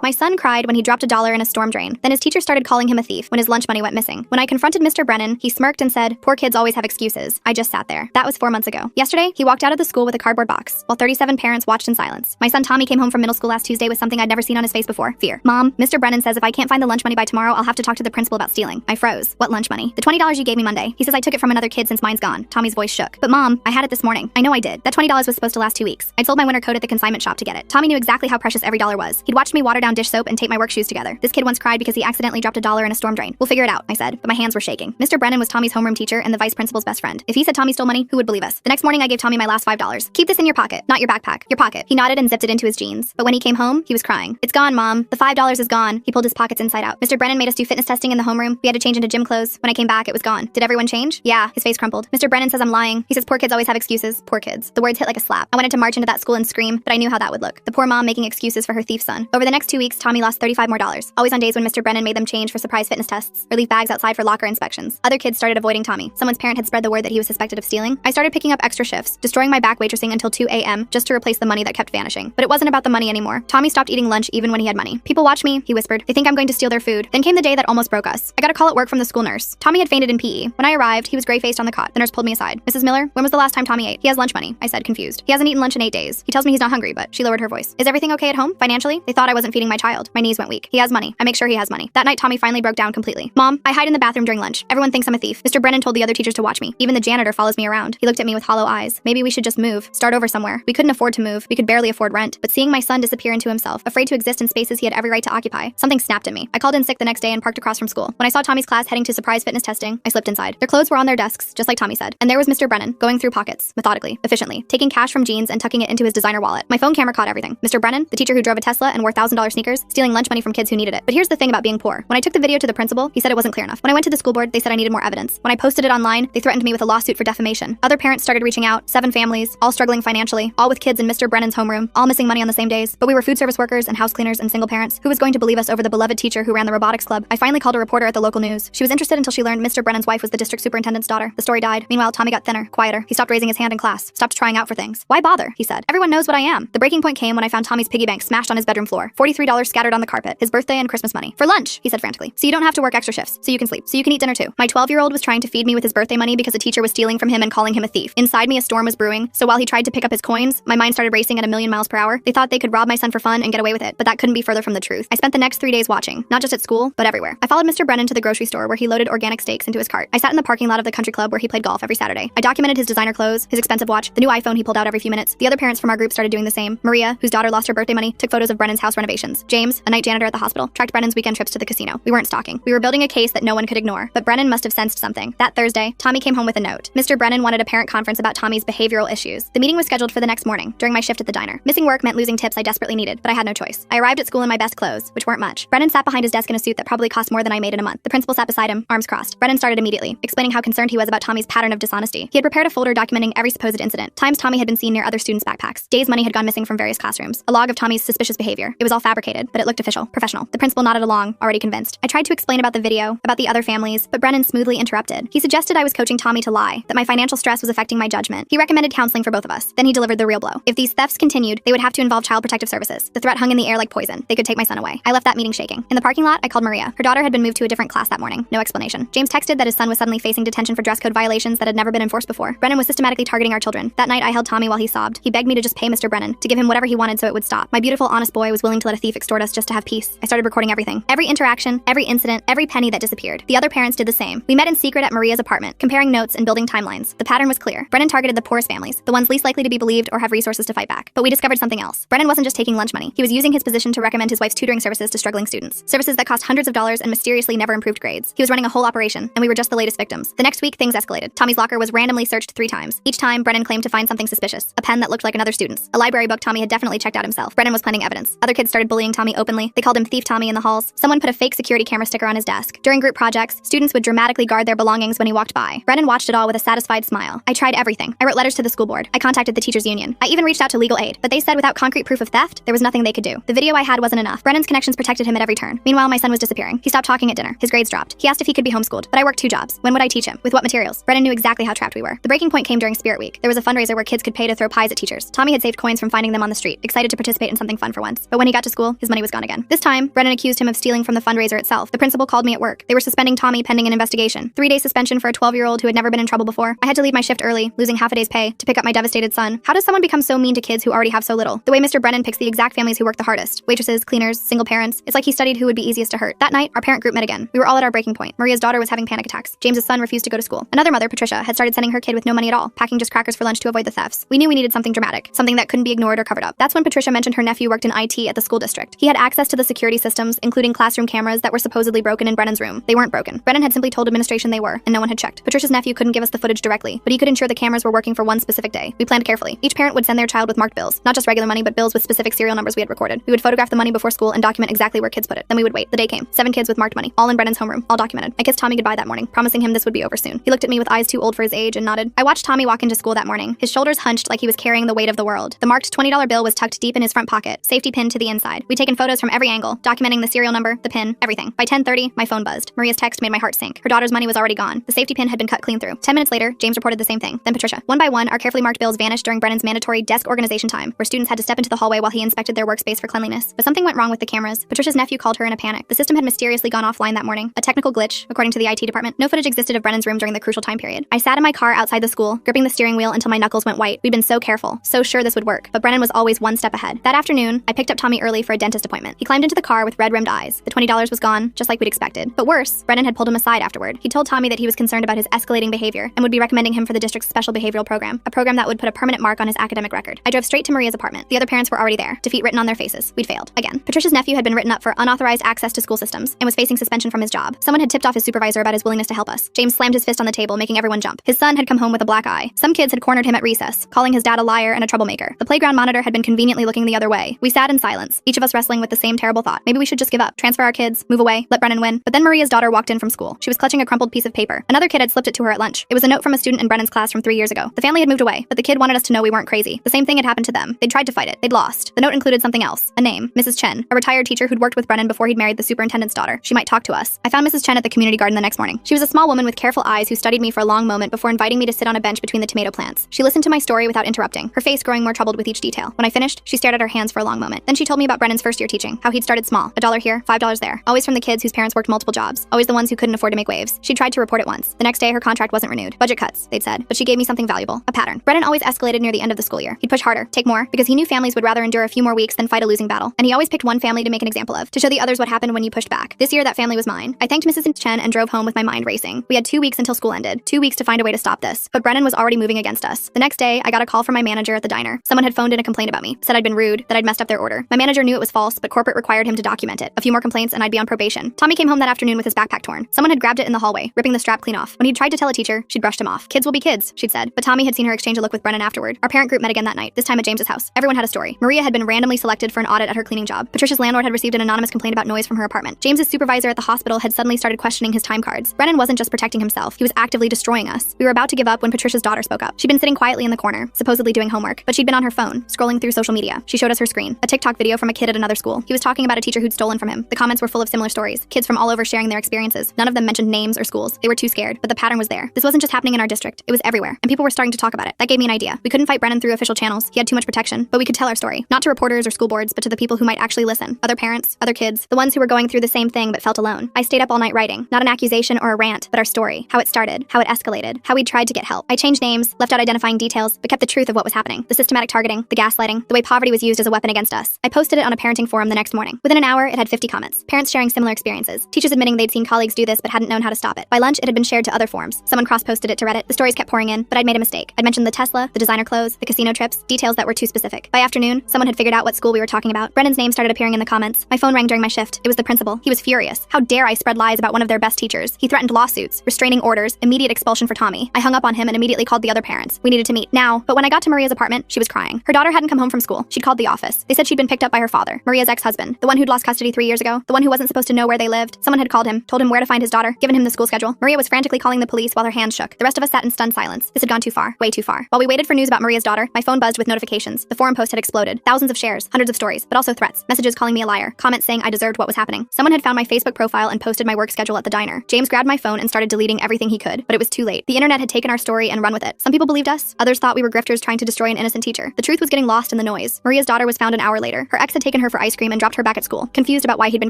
My son cried when he dropped $1 in a storm drain. Then his teacher started calling him a thief when his lunch money went missing. When I confronted Mr. Brennan, he smirked and said, "Poor kids always have excuses." I just sat there. That was 4 months ago. Yesterday, he walked out of the school with a cardboard box, while 37 parents watched in silence. My son Tommy came home from middle school last Tuesday with something I'd never seen on his face before: fear. "Mom, Mr. Brennan says if I can't find the lunch money by tomorrow, I'll have to talk to the principal about stealing." I froze. "What lunch money?" "The $20 you gave me Monday. He says I took it from another kid since mine's gone." Tommy's voice shook. "But Mom, I had it this morning." "I know I did. That $20 was supposed to last 2 weeks. I sold my winter coat at the consignment shop to get it." Tommy knew exactly how precious every dollar was. He'd watched me water down dish soap and tape my work shoes together. This kid once cried because he accidentally dropped $1 in a storm drain. "We'll figure it out," I said, but my hands were shaking. Mr. Brennan was Tommy's homeroom teacher and the vice principal's best friend. If he said Tommy stole money, who would believe us? The next morning, I gave Tommy my last $5. "Keep this in your pocket, not your backpack. Your pocket." He nodded and zipped it into his jeans. But when he came home, he was crying. "It's gone, Mom. The $5 is gone." He pulled his pockets inside out. "Mr. Brennan made us do fitness testing in the homeroom. We had to change into gym clothes. When I came back, it was gone." "Did everyone change?" "Yeah." His face crumpled. "Mr. Brennan says I'm lying. He says poor kids always have excuses." Poor kids. The words hit like a slap. I wanted to march into that school and scream, but I knew how that would look. The poor mom making excuses for her thief son. Over the next 2 weeks, Tommy lost $35 more, always on days when Mr. Brennan made them change for surprise fitness tests or leave bags outside for locker inspections. Other kids started avoiding Tommy. Someone's parent had spread the word that he was suspected of stealing. I started picking up extra shifts, destroying my back waitressing until 2 a.m. just to replace the money that kept vanishing. But it wasn't about the money anymore. Tommy stopped eating lunch even when he had money. "People watch me," he whispered. "They think I'm going to steal their food." Then came the day that almost broke us. I got a call at work from the school nurse. Tommy had fainted in PE. When I arrived, he was gray-faced on the cot. The nurse pulled me aside. "Mrs. Miller, when was the last time Tommy ate?" "He has lunch money," I said, confused. "He hasn't eaten lunch in 8 days. He tells me he's not hungry," but she lowered her voice. "Is everything okay at home? Financially?" They thought I wasn't feeding my child. My knees went weak. "He has money. I make sure he has money." That night, Tommy finally broke down completely. "Mom, I hide in the bathroom during lunch. Everyone thinks I'm a thief. Mr. Brennan told the other teachers to watch me. Even the janitor follows me around." He looked at me with hollow eyes. "Maybe we should just move. Start over somewhere." We couldn't afford to move. We could barely afford rent. But seeing my son disappear into himself, afraid to exist in spaces he had every right to occupy, something snapped in me. I called in sick the next day and parked across from school. When I saw Tommy's class heading to surprise fitness testing, I slipped inside. Their clothes were on their desks, just like Tommy said. And there was Mr. Brennan, going through pockets, methodically, efficiently, taking cash from jeans and tucking it into his designer wallet. My phone camera caught everything. Mr. Brennan, the teacher who drove a Tesla and wore $1,000 sneakers, stealing lunch money from kids who needed it. But here's the thing about being poor. When I took the video to the principal, he said it wasn't clear enough. When I went to the school board, they said I needed more evidence. When I posted it online, they threatened me with a lawsuit for defamation. Other parents started reaching out, 7 families, all struggling financially, all with kids in Mr. Brennan's homeroom, all missing money on the same days. But we were food service workers and house cleaners and single parents. Who was going to believe us over the beloved teacher who ran the robotics club? I finally called a reporter at the local news. She was interested until she learned Mr. Brennan's wife was the district superintendent's daughter. The story died. Meanwhile, Tommy got thinner, quieter. He stopped raising his hand in class, stopped trying out for things. "Why bother?" he said. "Everyone knows what I am." The breaking point came when I found Tommy's piggy bank smashed on his bedroom floor. $43 scattered on the carpet. His birthday and Christmas money. "For lunch," he said frantically. "So you don't have to work extra shifts. So you can sleep. So you can eat dinner too." My 12-year-old was trying to feed me with his birthday money because a teacher was stealing from him and calling him a thief. Inside me, a storm was brewing. So while he tried to pick up his coins, my mind started racing at 1,000,000 miles per hour. They thought they could rob my son for fun and get away with it, but that couldn't be further from the truth. I spent the next 3 days watching, not just at school, but everywhere. I followed Mr. Brennan to the grocery store where he loaded organic steaks into his cart. I sat in the parking lot of the country club where he played golf every Saturday. I documented his designer clothes, his expensive watch, the new iPhone he pulled out every few minutes. The other parents from our group started doing the same. Maria, whose daughter lost her birthday money, took photos of Brennan's house renovations. James, a night janitor at the hospital, tracked Brennan's weekend trips to the casino. We weren't stalking. We were building a case that no one could ignore. But Brennan must have sensed something. That Thursday, Tommy came home with a note. Mr. Brennan wanted a parent conference about Tommy's behavioral issues. The meeting was scheduled for the next morning, during my shift at the diner. Missing work meant losing tips I desperately needed, but I had no choice. I arrived at school in my best clothes, which weren't much. Brennan sat behind his desk in a suit that probably cost more than I made in a month. The principal sat beside him, arms crossed. Brennan started immediately, explaining how concerned he was about Tommy's pattern of dishonesty. He had prepared a folder documenting every supposed incident, times Tommy had been seen near other students' backpacks, days money had gone missing from various classrooms, a log of Tommy's suspicious behavior. It was all fabricated, but it looked official, professional. The principal nodded along, already convinced. I tried to explain about the video, about the other families, but Brennan smoothly interrupted. He suggested I was coaching Tommy to lie, that my financial stress was affecting my judgment. He recommended counseling for both of us. Then he delivered the real blow. If these thefts continued, they would have to involve Child Protective Services. The threat hung in the air like poison. They could take my son away. I left that meeting shaking. In the parking lot, I called Maria. Her daughter had been moved to a different class that morning. No explanation. James texted that his son was suddenly facing detention for dress code violations that had never been enforced before. Brennan was systematically targeting our children. That night, I held Tommy while he sobbed. He begged me to just pay Mr. Brennan, to give him whatever he wanted so it would stop. My beautiful, honest boy was willing to let a thief extort us just to have peace. I started recording everything. Every interaction, every incident, every penny that disappeared. The other parents did the same. We met in secret at Maria's apartment, comparing notes and building timelines. The pattern was clear. Brennan targeted the poorest families, the ones least likely to be believed or have resources to fight back. But we discovered something else. Brennan wasn't just taking lunch money. He was using his position to recommend his wife's tutoring services to struggling students. Services that cost hundreds of dollars and mysteriously never improved grades. He was running a whole operation, and we were just the latest victims. The next week, things escalated. Tommy's locker was randomly searched 3 times. Each time, Brennan claimed to find something suspicious. A pen that looked like another student's. A library book Tommy had definitely checked out himself. Brennan was planting evidence. Other kids started bullying Tommy openly. They called him Thief Tommy in the halls. Someone put a fake security camera sticker on his desk. During group projects, students would dramatically guard their belongings when he walked by. Brennan watched it all with a satisfied smile. I tried everything. I wrote letters to the school board. I contacted the teachers union. I even reached out to legal aid, but they said without concrete proof of theft, there was nothing they could do. The video I had wasn't enough. Brennan's connections protected him at every turn. Meanwhile, my son was disappearing. He stopped talking at dinner. His grades dropped. He asked if he could be homeschooled, but I worked 2 jobs. When would I teach him? With what materials? Brennan knew exactly how trapped we were. The breaking point came during Spirit Week. There was a fundraiser where kids could pay to throw pies at teachers. Tommy had saved coins from finding them on the street, excited to participate in something fun for once. But when he got to school, school, his money was gone again. This time, Brennan accused him of stealing from the fundraiser itself. The principal called me at work. They were suspending Tommy pending an investigation. 3-day suspension for a 12-year-old who had never been in trouble before. I had to leave my shift early, losing half a day's pay, to pick up my devastated son. How does someone become so mean to kids who already have so little? The way Mr. Brennan picks the exact families who work the hardest. Waitresses, cleaners, single parents. It's like he studied who would be easiest to hurt. That night, our parent group met again. We were all at our breaking point. Maria's daughter was having panic attacks. James's son refused to go to school. Another mother, Patricia, had started sending her kid with no money at all, packing just crackers for lunch to avoid the thefts. We knew we needed something dramatic, something that couldn't be ignored or covered up. That's when Patricia mentioned her nephew worked in IT at the school district. He had access to the security systems, including classroom cameras that were supposedly broken in Brennan's room. They weren't broken. Brennan had simply told administration they were, and no one had checked. Patricia's nephew couldn't give us the footage directly, but he could ensure the cameras were working for one specific day. We planned carefully. Each parent would send their child with marked bills, not just regular money, but bills with specific serial numbers we had recorded. We would photograph the money before school and document exactly where kids put it. Then we would wait. The day came. 7 kids with marked money, all in Brennan's homeroom, all documented. I kissed Tommy goodbye that morning, promising him this would be over soon. He looked at me with eyes too old for his age and nodded. I watched Tommy walk into school that morning, his shoulders hunched like he was carrying the weight of the world. The marked $20 bill was tucked deep in his front pocket, safety pinned to the inside. We'd taken photos from every angle, documenting the serial number, the pin, everything. By 10:30, my phone buzzed. Maria's text made my heart sink. Her daughter's money was already gone. The safety pin had been cut clean through. 10 minutes later, James reported the same thing. Then Patricia. One by one, our carefully marked bills vanished during Brennan's mandatory desk organization time, where students had to step into the hallway while he inspected their workspace for cleanliness. But something went wrong with the cameras. Patricia's nephew called her in a panic. The system had mysteriously gone offline that morning. A technical glitch, according to the IT department. No footage existed of Brennan's room during the crucial time period. I sat in my car outside the school, gripping the steering wheel until my knuckles went white. We'd been so careful, so sure this would work. But Brennan was always one step ahead. That afternoon, I picked up Tommy early for a dentist appointment. He climbed into the car with red-rimmed eyes. The $20 was gone, just like we'd expected. But worse, Brennan had pulled him aside afterward. He told Tommy that he was concerned about his escalating behavior and would be recommending him for the district's special behavioral program, a program that would put a permanent mark on his academic record. I drove straight to Maria's apartment. The other parents were already there, defeat written on their faces. We'd failed. Again. Patricia's nephew had been written up for unauthorized access to school systems and was facing suspension from his job. Someone had tipped off his supervisor about his willingness to help us. James slammed his fist on the table, making everyone jump. His son had come home with a black eye. Some kids had cornered him at recess, calling his dad a liar and a troublemaker. The playground monitor had been conveniently looking the other way. We sat in silence, each of us wrestling with the same terrible thought. Maybe we should just give up, transfer our kids, move away, let Brennan win. But then Maria's daughter walked in from school. She was clutching a crumpled piece of paper. Another kid had slipped it to her at lunch. It was a note from a student in Brennan's class from 3 years ago. The family had moved away, but the kid wanted us to know we weren't crazy. The same thing had happened to them. They'd tried to fight it. They'd lost. The note included something else. A name. Mrs. Chen, a retired teacher who'd worked with Brennan before he'd married the superintendent's daughter. She might talk to us. I found Mrs. Chen at the community garden the next morning. She was a small woman with careful eyes who studied me for a long moment before inviting me to sit on a bench between the tomato plants. She listened to my story without interrupting, her face growing more troubled with each detail. When I finished, she stared at her hands for a long moment. Then she told me about Brennan's first year teaching, how he'd started small, $1 here, $5 there, always from the kids whose parents worked multiple jobs, always the ones who couldn't afford to make waves. She tried to report it once. The next day, her contract wasn't renewed. Budget cuts, they'd said, but she gave me something valuable, a pattern. Brennan always escalated near the end of the school year. He'd push harder, take more, because he knew families would rather endure a few more weeks than fight a losing battle. And he always picked one family to make an example of, to show the others what happened when you pushed back. This year, that family was mine. I thanked Mrs. Chen and drove home with my mind racing. We had 2 weeks until school ended, 2 weeks to find a way to stop this. But Brennan was already moving against us. The next day, I got a call from my manager at the diner. Someone had phoned in a complaint about me, said I'd been rude, that I'd messed up their order. My manager knew it was false, but corporate required him to document it. A few more complaints and I'd be on probation. Tommy came home that afternoon with his backpack torn. Someone had grabbed it in the hallway, ripping the strap clean off. When he'd tried to tell a teacher, she'd brushed him off. Kids will be kids, she'd said. But Tommy had seen her exchange a look with Brennan afterward. Our parent group met again that night, this time at James's house. Everyone had a story. Maria had been randomly selected for an audit at her cleaning job. Patricia's landlord had received an anonymous complaint about noise from her apartment. James's supervisor at the hospital had suddenly started questioning his time cards. Brennan wasn't just protecting himself, he was actively destroying us. We were about to give up when Patricia's daughter spoke up. She'd been sitting quietly in the corner, supposedly doing homework, but she'd been on her phone, scrolling through social media. She showed us her screen, a TikTok video from a kid at another school. He was talking about a teacher who'd stolen from him. The comments were full of similar stories, kids from all over sharing their experiences. None of them mentioned names or schools. They were too scared, but the pattern was there. This wasn't just happening in our district, it was everywhere, and people were starting to talk about it. That gave me an idea. We couldn't fight Brennan through official channels, he had too much protection, but we could tell our story. Not to reporters or school boards, but to the people who might actually listen. Other parents, other kids, the ones who were going through the same thing but felt alone. I stayed up all night writing, not an accusation or a rant, but our story, how it started, how it escalated, how we tried to get help. I changed names, left out identifying details, but kept the truth of what was happening. The systematic targeting, the gaslighting, the way poverty was used as a weapon against us. I posted it on a parenting forum the next morning. Within an hour, it had 50 comments. Parents sharing similar experiences. Teachers admitting they'd seen colleagues do this but hadn't known how to stop it. By lunch, it had been shared to other forums. Someone cross-posted it to Reddit. The stories kept pouring in, but I'd made a mistake. I'd mentioned the Tesla, the designer clothes, the casino trips, details that were too specific. By afternoon, someone had figured out what school we were talking about. Brennan's name started appearing in the comments. My phone rang during my shift. It was the principal. He was furious. How dare I spread lies about one of their best teachers? He threatened lawsuits, restraining orders, immediate expulsion for Tommy. I hung up on him and immediately called the other parents. We needed to meet now, but when I got to Maria's apartment, she was crying. Her daughter hadn't come home from school. She'd called the office. They said she'd been picked up by her father, Maria's ex-husband, the one who'd lost custody 3 years ago, the one who wasn't supposed to know where they lived. Someone had called him, told him where to find his daughter, given him the school schedule. Maria was frantically calling the police while her hands shook. The rest of us sat in stunned silence. This had gone too far, way too far. While we waited for news about Maria's daughter, my phone buzzed with notifications. The forum post had exploded. Thousands of shares, hundreds of stories, but also threats. Messages calling me a liar, comments saying I deserved what was happening. Someone had found my Facebook profile and posted my work schedule at the diner. James grabbed my phone and started deleting everything he could, but it was too late. The internet had taken our story and run with it. Some people believed us, others thought we were grifters trying to destroy an innocent teacher. The truth was getting lost in the noise. Maria's daughter was found an hour later. Her ex had taken taken her for ice cream and dropped her back at school, confused about why he'd been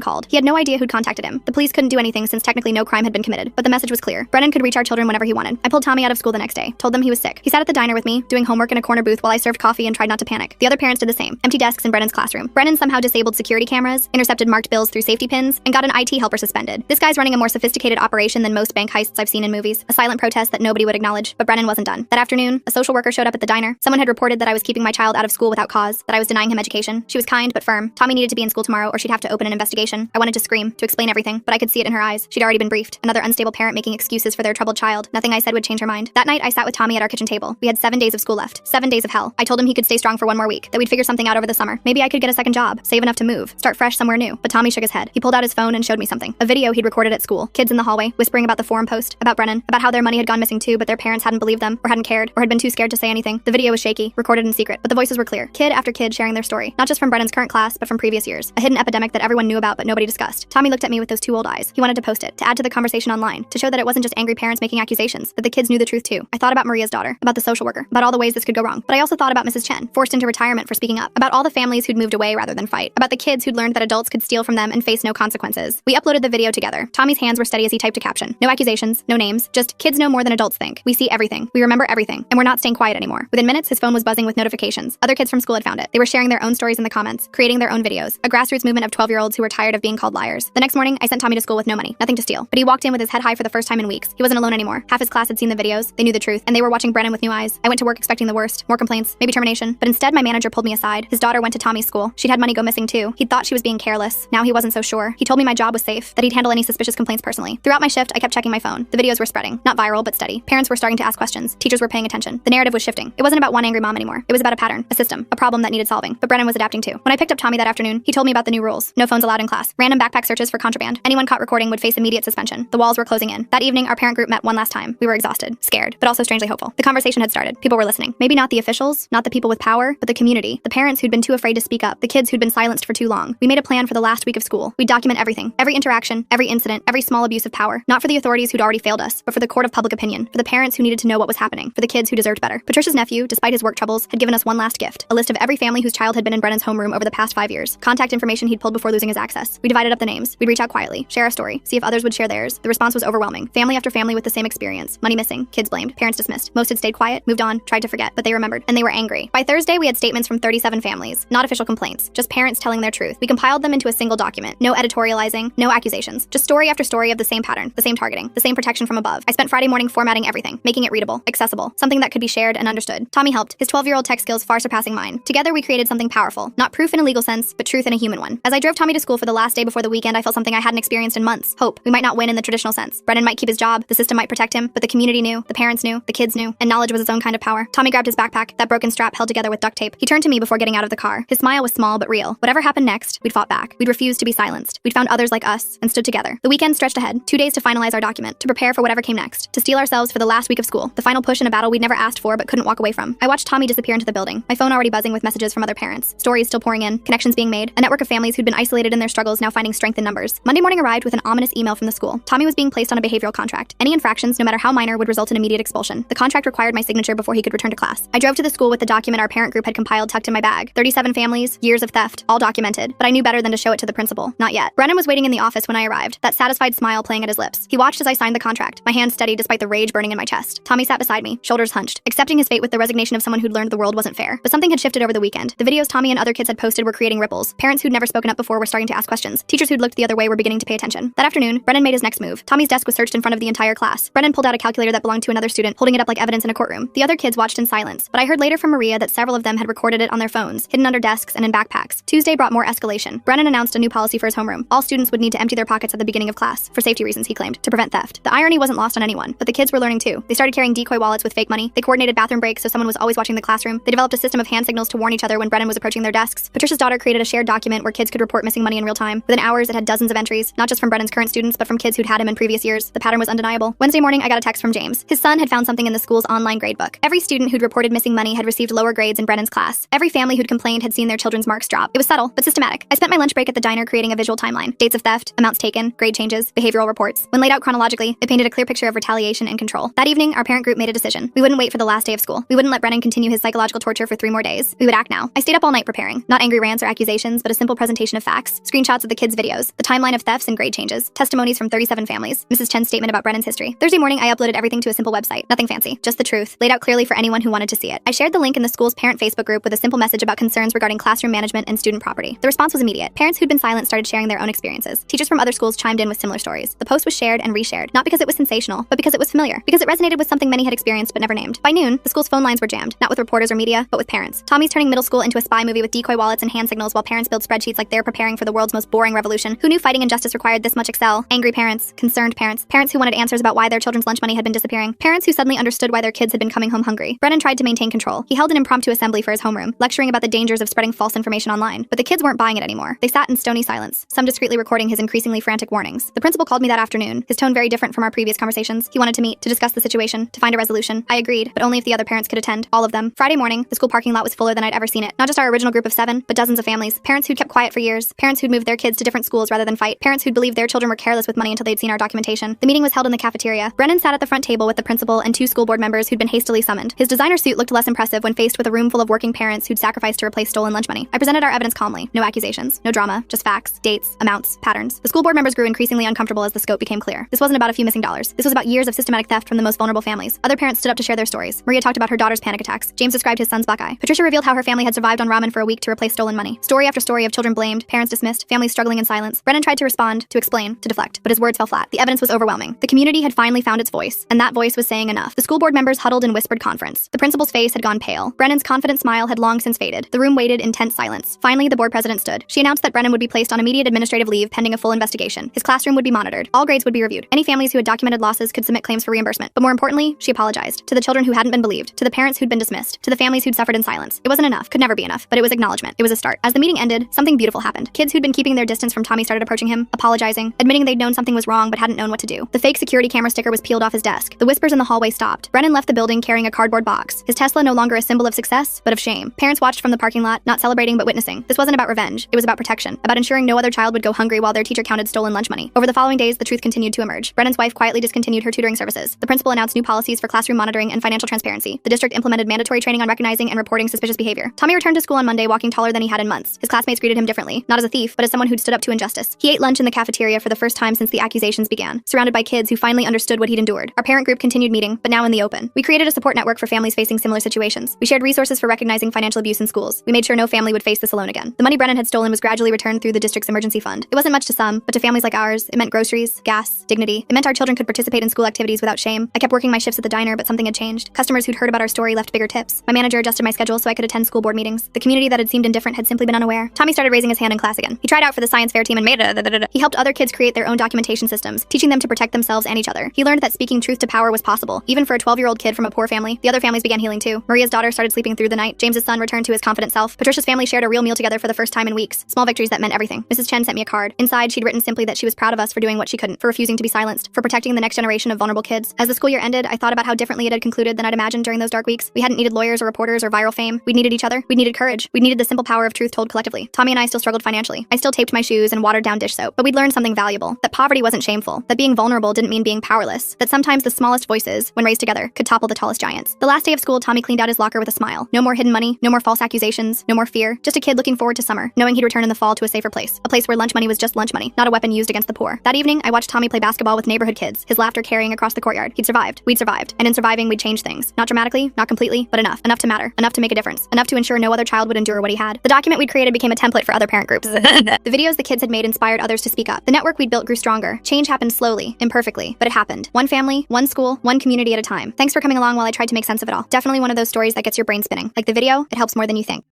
called. He had no idea who'd contacted him. The police couldn't do anything since technically no crime had been committed, but the message was clear. Brennan could reach our children whenever he wanted. I pulled Tommy out of school the next day, told them he was sick. He sat at the diner with me, doing homework in a corner booth while I served coffee and tried not to panic. The other parents did the same. Empty desks in Brennan's classroom. Brennan somehow disabled security cameras, intercepted marked bills through safety pins, and got an IT helper suspended. This guy's running a more sophisticated operation than most bank heists I've seen in movies. A silent protest that nobody would acknowledge, but Brennan wasn't done. That afternoon, a social worker showed up at the diner. Someone had reported that I was keeping my child out of school without cause, that I was denying him education. She was kind but firm. Tommy needed to be in school tomorrow or she'd have to open an investigation. I wanted to scream, to explain everything, but I could see it in her eyes. She'd already been briefed. Another unstable parent making excuses for their troubled child. Nothing I said would change her mind. That night, I sat with Tommy at our kitchen table. We had 7 days of school left. 7 days of hell. I told him he could stay strong for one more week, that we'd figure something out over the summer. Maybe I could get a second job, save enough to move, start fresh somewhere new. But Tommy shook his head. He pulled out his phone and showed me something. A video he'd recorded at school. Kids in the hallway, whispering about the forum post, about Brennan, about how their money had gone missing too, but their parents hadn't believed them, or hadn't cared, or had been too scared to say anything. The video was shaky, recorded in secret, but the voices were clear. Kid after kid sharing their story. Not just from Brennan's current class, but from previous years. A hidden epidemic that everyone knew about but nobody discussed. Tommy looked at me with those two old eyes. He wanted to post it, to add to the conversation online, to show that it wasn't just angry parents making accusations, that the kids knew the truth too. I thought about Maria's daughter, about the social worker, about all the ways this could go wrong. But I also thought about Mrs. Chen, forced into retirement for speaking up, about all the families who'd moved away rather than fight, about the kids who'd learned that adults could steal from them and face no consequences. We uploaded the video together. Tommy's hands were steady as he typed a caption. No accusations, no names, just kids know more than adults think. We see everything. We remember everything, and we're not staying quiet anymore. Within minutes, his phone was buzzing with notifications. Other kids from school had found it. They were sharing their own stories in the comments, creating their own videos. A grassroots movement of 12-year-olds who were tired of being called liars. The next morning, I sent Tommy to school with no money, nothing to steal. But he walked in with his head high for the first time in weeks. He wasn't alone anymore. Half his class had seen the videos, they knew the truth, and they were watching Brennan with new eyes. I went to work expecting the worst, more complaints, maybe termination. But instead, my manager pulled me aside. His daughter went to Tommy's school. She'd had money go missing too. He'd thought she was being careless. Now he wasn't so sure. He told me my job was safe, that he'd handle any suspicious complaints personally. Throughout my shift, I kept checking my phone. The videos were spreading. Not viral, but steady. Parents were starting to ask questions. Teachers were paying attention. The narrative was shifting. It wasn't about one angry mom anymore. It was about a pattern, a system, a problem that needed solving. But Brennan was adapting too. When I picked up Tommy that afternoon, he told me about the new rules. No phones allowed in class. Random backpack searches for contraband. Anyone caught recording would face immediate suspension. The walls were closing in. That evening, our parent group met one last time. We were exhausted, scared, but also strangely hopeful. The conversation had started. People were listening. Maybe not the officials, not the people with power, but the community. The parents who'd been too afraid to speak up. The kids who'd been silenced for too long. We made a plan for the last week of school. We'd document everything. Every interaction, every incident, every small abuse of power. Not for the authorities who'd already failed us, but for the court of public opinion. For the parents who needed to know what was happening. For the kids who deserved better. Patricia's nephew, despite his work troubles, had given us one last gift. A list of every family whose child had been in Brennan's homeroom over the past 5 years. Contact information he'd pulled before losing his access. We divided up the names. We'd reach out quietly, share our story, see if others would share theirs. The response was overwhelming. Family after family with the same experience. Money missing, kids blamed, parents dismissed. Most had stayed quiet, moved on, tried to forget, but they remembered, and they were angry. By Thursday, we had statements from 37 families. Not official complaints, just parents telling their truth. We compiled them into a single document. No editorializing, no accusations. Just story after story of the same pattern, the same targeting, the same protection from above. I spent Friday morning formatting everything, making it readable, accessible, something that could be shared and understood. Tommy helped, his 12-year-old tech skills far surpassing mine. Together, we created something powerful. Not proof in a legal sense, but truth in a human one. As I drove Tommy to school for the last day before the weekend, I felt something I hadn't experienced in months. Hope. We might not win in the traditional sense. Brennan might keep his job, the system might protect him, but the community knew, the parents knew, the kids knew, and knowledge was its own kind of power. Tommy grabbed his backpack, that broken strap held together with duct tape. He turned to me before getting out of the car. His smile was small but real. Whatever happened next, we'd fought back. We'd refused to be silenced. We'd found others like us and stood together. The weekend stretched ahead. 2 days to finalize our document, to prepare for whatever came next, to steel ourselves for the last week of school, the final push in a battle we'd never asked for but couldn't walk away from. I watched Tommy disappear into the building, my phone already buzzing with messages from other parents, stories still pouring in, connections being made, a network of families who'd been isolated in their struggles now finding strength in numbers. Monday morning arrived with an ominous email from the school. Tommy was being placed on a behavioral contract. Any infractions, no matter how minor, would result in immediate expulsion. The contract required my signature before he could return to class. I drove to the school with the document our parent group had compiled tucked in my bag. 37 families, years of theft, all documented, but I knew better than to show it to the principal. Not yet. Brennan was waiting in the office when I arrived, that satisfied smile playing at his lips. He watched as I signed the contract, my hands steady despite the rage burning in my chest. Tommy sat beside me, shoulders hunched, accepting his fate with the resignation of someone who'd learned the world wasn't fair. But something had shifted over the weekend. The videos Tommy and other kids had posted were creating ripples. Parents who'd never spoken up before were starting to ask questions. Teachers who'd looked the other way were beginning to pay attention. That afternoon, Brennan made his next move. Tommy's desk was searched in front of the entire class. Brennan pulled out a calculator that belonged to another student, holding it up like evidence in a courtroom. The other kids watched in silence, but I heard later from Maria that several of them had recorded it on their phones, hidden under desks and in backpacks. Tuesday brought more escalation. Brennan announced a new policy for his homeroom. All students would need to empty their pockets at the beginning of class, for safety reasons, he claimed, to prevent theft. The irony wasn't lost on anyone, but the kids were learning too. They started carrying decoy wallets with fake money. They coordinated bathroom breaks so someone was always watching the classroom. They developed a system of hand signals to warn each other when Brennan was approaching their desks. Patricia's daughter created a shared document where kids could report missing money in real time. Within hours, it had dozens of entries, not just from Brennan's current students, but from kids who'd had him in previous years. The pattern was undeniable. Wednesday morning, I got a text from James. His son had found something in the school's online gradebook. Every student who'd reported missing money had received lower grades in Brennan's class. Every family who'd complained had seen their children's marks drop. It was subtle, but systematic. I spent my lunch break at the diner creating a visual timeline. Dates of theft, amounts taken, grade changes, behavioral reports. When laid out chronologically, it painted a clear picture of retaliation and control. That evening, our parent group made a decision. We wouldn't wait for the last day of school. We wouldn't let Brennan continue his psychological torture for 3 more days. We would act now. I stayed up all night preparing. Not angry rants, answer accusations, but a simple presentation of facts, screenshots of the kids' videos, the timeline of thefts and grade changes, testimonies from 37 families, Mrs. Chen's statement about Brennan's history. Thursday morning, I uploaded everything to a simple website. Nothing fancy, just the truth, laid out clearly for anyone who wanted to see it. I shared the link in the school's parent Facebook group with a simple message about concerns regarding classroom management and student property. The response was immediate. Parents who'd been silent started sharing their own experiences. Teachers from other schools chimed in with similar stories. The post was shared and reshared, not because it was sensational, but because it was familiar, because it resonated with something many had experienced but never named. By noon, the school's phone lines were jammed, not with reporters or media, but with parents. Tommy's turning middle school into a spy movie with decoy wallets and hand signals while parents build spreadsheets like they're preparing for the world's most boring revolution. Who knew fighting injustice required this much Excel? Angry parents, concerned parents, parents who wanted answers about why their children's lunch money had been disappearing, parents who suddenly understood why their kids had been coming home hungry. Brennan tried to maintain control. He held an impromptu assembly for his homeroom, lecturing about the dangers of spreading false information online. But the kids weren't buying it anymore. They sat in stony silence, some discreetly recording his increasingly frantic warnings. The principal called me that afternoon, his tone very different from our previous conversations. He wanted to meet, to discuss the situation, to find a resolution. I agreed, but only if the other parents could attend, all of them. Friday morning, the school parking lot was fuller than I'd ever seen it. Not just our original group of 7, but dozens of families. Parents who'd kept quiet for years, parents who'd moved their kids to different schools rather than fight, parents who'd believed their children were careless with money until they'd seen our documentation. The meeting was held in the cafeteria. Brennan sat at the front table with the principal and 2 school board members who'd been hastily summoned. His designer suit looked less impressive when faced with a room full of working parents who'd sacrificed to replace stolen lunch money. I presented our evidence calmly. No accusations, no drama, just facts, dates, amounts, patterns. The school board members grew increasingly uncomfortable as the scope became clear. This wasn't about a few missing dollars. This was about years of systematic theft from the most vulnerable families. Other parents stood up to share their stories. Maria talked about her daughter's panic attacks. James described his son's black eye. Patricia revealed how her family had survived on ramen for a week to replace stolen money. Story after story of children blamed, parents dismissed, families struggling in silence. Brennan tried to respond, to explain, to deflect, but his words fell flat. The evidence was overwhelming. The community had finally found its voice, and that voice was saying enough. The school board members huddled in whispered conference. The principal's face had gone pale. Brennan's confident smile had long since faded. The room waited in tense silence. Finally, the board president stood. She announced that Brennan would be placed on immediate administrative leave pending a full investigation. His classroom would be monitored. All grades would be reviewed. Any families who had documented losses could submit claims for reimbursement. But more importantly, she apologized. To the children who hadn't been believed. To the parents who'd been dismissed. To the families who'd suffered in silence. It wasn't enough. Could never be enough. But it was acknowledgement. It was a start. As the meeting ended, something beautiful happened. Kids who'd been keeping their distance from Tommy started approaching him, apologizing, admitting they'd known something was wrong but hadn't known what to do. The fake security camera sticker was peeled off his desk. The whispers in the hallway stopped. Brennan left the building carrying a cardboard box. His Tesla no longer a symbol of success, but of shame. Parents watched from the parking lot, not celebrating but witnessing. This wasn't about revenge. It was about protection. About ensuring no other child would go hungry while their teacher counted stolen lunch money. Over the following days, the truth continued to emerge. Brennan's wife quietly discontinued her tutoring services. The principal announced new policies for classroom monitoring and financial transparency. The district implemented mandatory training on recognizing and reporting suspicious behavior. Tommy returned to school on Monday walking taller than he had in months. His classmates greeted him differently, not as a thief, but as someone who'd stood up to injustice. He ate lunch in the cafeteria for the first time since the accusations began, surrounded by kids who finally understood what he'd endured. Our parent group continued meeting, but now in the open. We created a support network for families facing similar situations. We shared resources for recognizing financial abuse in schools. We made sure no family would face this alone again. The money Brennan had stolen was gradually returned through the district's emergency fund. It wasn't much to some, but to families like ours, it meant groceries, gas, dignity. It meant our children could participate in school activities without shame. I kept working my shifts at the diner, but something had changed. Customers who'd heard about our story left bigger tips. My manager adjusted my schedule so I could attend school board meetings. The community that had seemed indifferent had simply been unaware. Tommy started raising his hand in class again. He tried out for the science fair team and made it. He helped other kids create their own documentation systems, teaching them to protect themselves and each other. He learned that speaking truth to power was possible, even for a 12-year-old kid from a poor family. The other families began healing too. Maria's daughter started sleeping through the night. James's son returned to his confident self. Patricia's family shared a real meal together for the first time in weeks. Small victories that meant everything. Mrs. Chen sent me a card. Inside, she'd written simply that she was proud of us for doing what she couldn't, for refusing to be silenced, for protecting the next generation of vulnerable kids. As the school year ended, I thought about how differently it had concluded than I'd imagined during those dark weeks. We hadn't needed lawyers or reporters or viral fame. We needed each other. We needed courage. We needed the simple power of truth told collectively. Tommy and I still struggled financially. I still taped my shoes and watered down dish soap. But we'd learned something valuable. That poverty wasn't shameful. That being vulnerable didn't mean being powerless. That sometimes the smallest voices, when raised together, could topple the tallest giants. The last day of school, Tommy cleaned out his locker with a smile. No more hidden money, no more false accusations, no more fear. Just a kid looking forward to summer, knowing he'd return in the fall to a safer place. A place where lunch money was just lunch money, not a weapon used against the poor. That evening, I watched Tommy play basketball with neighborhood kids, his laughter carrying across the courtyard. He'd survived. We'd survived. And in surviving, we'd change things. Not dramatically, not completely, but enough. Enough to matter. Enough to make a difference. Enough to ensure no other child would endure what he had. The document we'd created became a template for other parent groups. The videos the kids had made inspired others to speak up. The network we'd built grew stronger. Change happened slowly, imperfectly, but it happened. One family, one school, one community at a time. Thanks for coming along while I tried to make sense of it all. Definitely one of those stories that gets your brain spinning. Like the video, it helps more than you think.